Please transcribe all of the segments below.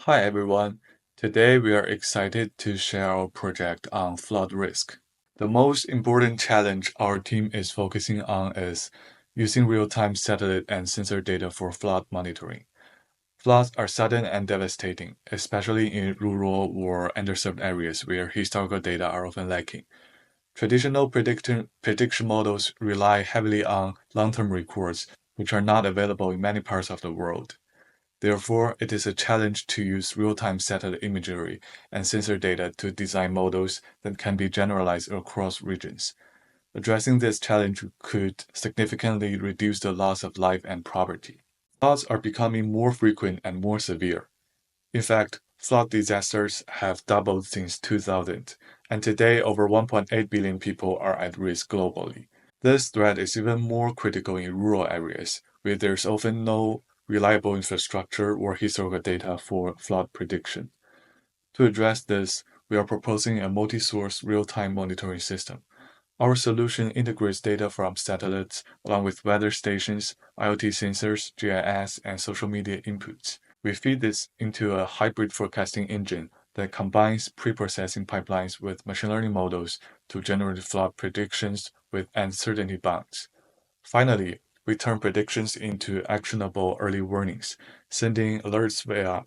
Hi everyone. Today we are excited to share our project on flood risk. The most important challenge our team is focusing on is using real-time satellite and sensor data for flood monitoring. Floods are sudden and devastating, especially in rural or underserved areas where historical data are often lacking. Traditional prediction models rely heavily on long-term records, which are not available in many parts of the world. Therefore, it is a challenge to use real-time satellite imagery and sensor data to design models that can be generalized across regions. Addressing this challenge could significantly reduce the loss of life and property. Floods are becoming more frequent and more severe. In fact, flood disasters have doubled since 2000, and today over 1.8 billion people are at risk globally. This threat is even more critical in rural areas, where there's often no reliable infrastructure or historical data for flood prediction. To address this, we are proposing a multi-source real-time monitoring system. Our solution integrates data from satellites along with weather stations, IoT sensors, GIS, and social media inputs. We feed this into a hybrid forecasting engine that combines pre-processing pipelines with machine learning models to generate flood predictions with uncertainty bounds. Finally, we turn predictions into actionable early warnings, sending alerts via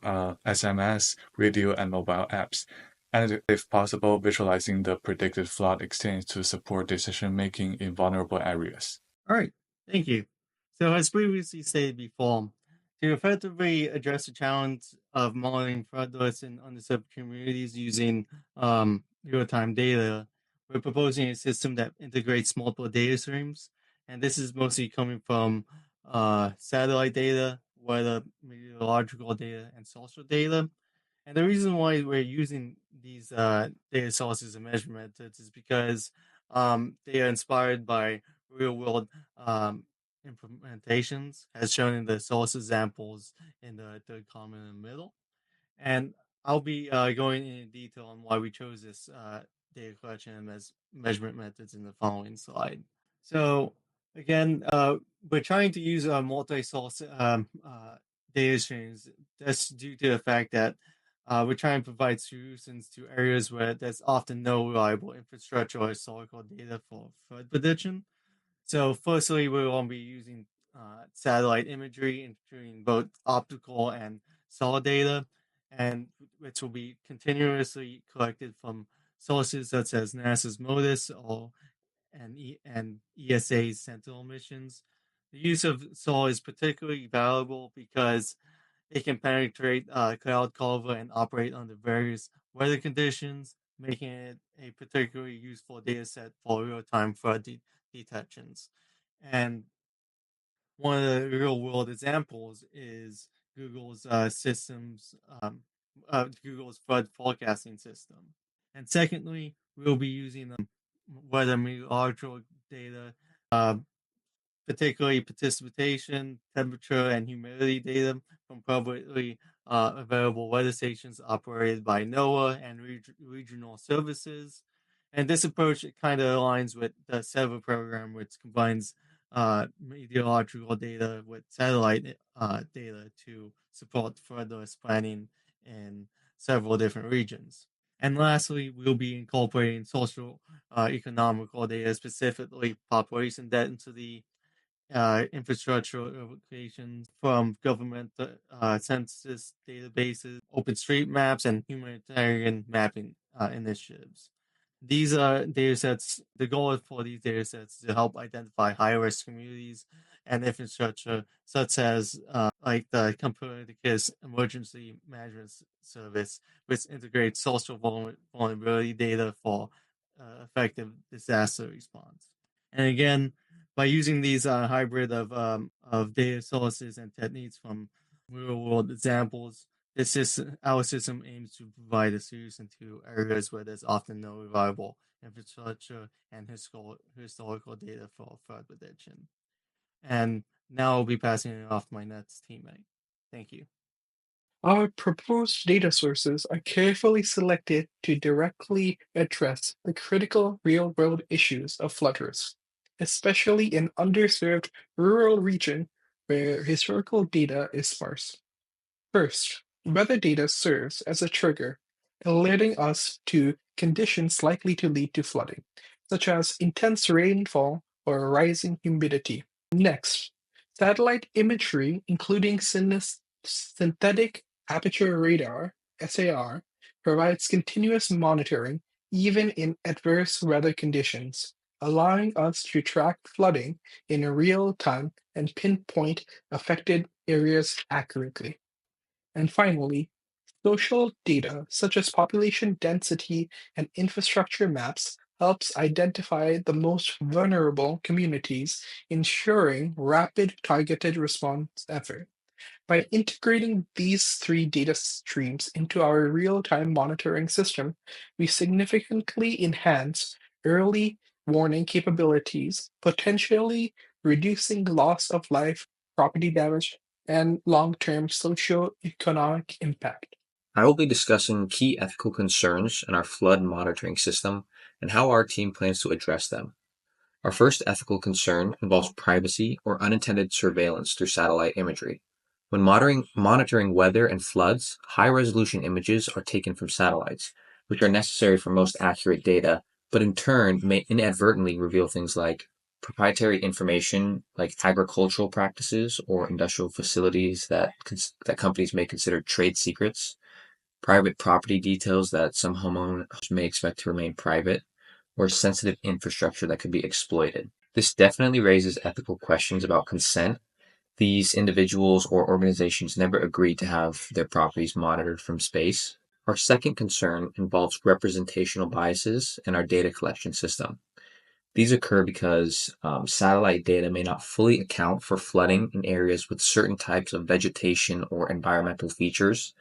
SMS, radio, and mobile apps, and if possible, visualizing the predicted flood extent to support decision making in vulnerable areas. All right, thank you. So, as previously stated before, to effectively address the challenge of monitoring floodless and underserved communities using real-time data, we're proposing a system that integrates multiple data streams, and this is mostly coming from satellite data, weather, meteorological data, and social data. And the reason why we're using these data sources and measurement methods is because they are inspired by real world implementations, as shown in the source examples in the third column in the middle. And I'll be going into detail on why we chose this data collection and measurement methods in the following slide. So again, we're trying to use multi-source data streams. That's due to the fact that we're trying to provide solutions to areas where there's often no reliable infrastructure or historical data for flood prediction. So, firstly, we will be using satellite imagery, including both optical and solid data, and which will be continuously collected from sources such as NASA's MODIS and ESA's Sentinel missions. The use of SOL is particularly valuable because it can penetrate cloud cover and operate under various weather conditions, making it a particularly useful data set for real-time flood detections. And one of the real-world examples is Google's Google's flood forecasting system. And secondly, we'll be using the weather meteorological data, uh, particularly precipitation, temperature, and humidity data from publicly available weather stations operated by NOAA and regional services. And this approach kind of aligns with the SEVA program, which combines meteorological data with satellite data to support further planning in several different regions. And lastly, we'll be incorporating social economical data, specifically population density, infrastructure locations from government census databases, OpenStreetMaps, and humanitarian mapping initiatives. These data sets, the goal for these data sets is to help identify high risk communities and infrastructure, such as like the Copernicus Emergency Management Service, which integrates social vulnerability data for effective disaster response. And again, by using these hybrid of data sources and techniques from real world examples, our system aims to provide a solution to areas where there's often no reliable infrastructure and historical data for flood prediction. And now I'll be passing it off to my next teammate. Thank you. Our proposed data sources are carefully selected to directly address the critical real-world issues of flood risk, especially in underserved rural regions where historical data is sparse. First, Weather data serves as a trigger, alerting us to conditions likely to lead to flooding, such as intense rainfall or rising humidity. Next, satellite imagery, including synthetic aperture radar (SAR), provides continuous monitoring even in adverse weather conditions, allowing us to track flooding in real time and pinpoint affected areas accurately. And finally, social data such as population density and infrastructure maps helps identify the most vulnerable communities, ensuring rapid targeted response effort. By integrating these three data streams into our real-time monitoring system, we significantly enhance early warning capabilities, potentially reducing loss of life, property damage, and long-term socio-economic impact. I will be discussing key ethical concerns in our flood monitoring system and how our team plans to address them. Our first ethical concern involves privacy or unintended surveillance through satellite imagery. When monitoring weather and floods, high-resolution images are taken from satellites, which are necessary for most accurate data, but in turn may inadvertently reveal things like proprietary information like agricultural practices or industrial facilities that companies may consider trade secrets, private property details that some homeowners may expect to remain private, or sensitive infrastructure that could be exploited. This definitely raises ethical questions about consent. These individuals or organizations never agreed to have their properties monitored from space. Our second concern involves representational biases in our data collection system. These occur because satellite data may not fully account for flooding in areas with certain types of vegetation or environmental features,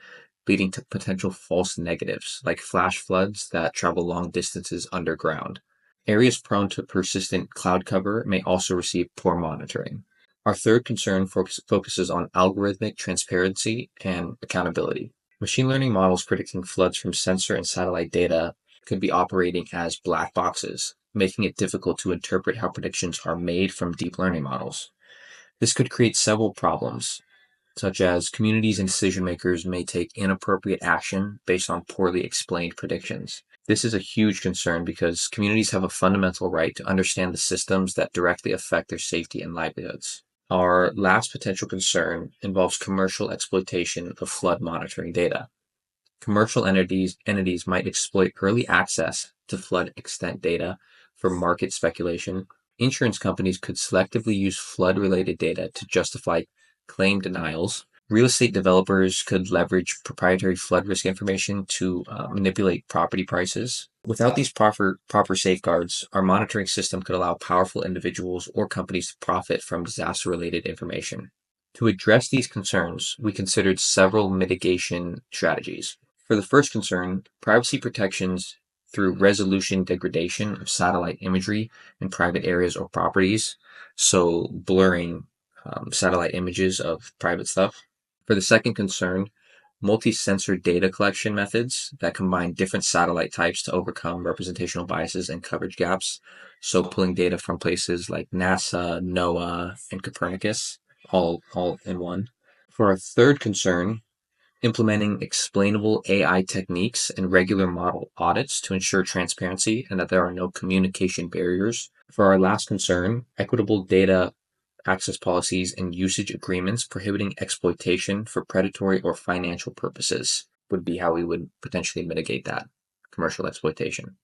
leading to potential false negatives, like flash floods that travel long distances underground. Areas prone to persistent cloud cover may also receive poor monitoring. Our third concern focuses on algorithmic transparency and accountability. Machine learning models predicting floods from sensor and satellite data could be operating as black boxes, making it difficult to interpret how predictions are made from deep learning models. This could create several problems, such as communities and decision makers may take inappropriate action based on poorly explained predictions. This is a huge concern because communities have a fundamental right to understand the systems that directly affect their safety and livelihoods. Our last potential concern involves commercial exploitation of flood monitoring data. Commercial entities might exploit early access to flood extent data for market speculation. Insurance companies could selectively use flood-related data to justify claim denials. Real estate developers could leverage proprietary flood risk information to manipulate property prices. Without these proper safeguards, our monitoring system could allow powerful individuals or companies to profit from disaster-related information. To address these concerns, we considered several mitigation strategies. For the first concern, privacy protections through resolution degradation of satellite imagery in private areas or properties, so blurring satellite images of private stuff. For the second concern, multi-sensor data collection methods that combine different satellite types to overcome representational biases and coverage gaps, so pulling data from places like NASA, NOAA, and Copernicus, all in one. For our third concern, implementing explainable AI techniques and regular model audits to ensure transparency and that there are no communication barriers. For our last concern, equitable data access policies and usage agreements prohibiting exploitation for predatory or financial purposes would be how we would potentially mitigate that commercial exploitation.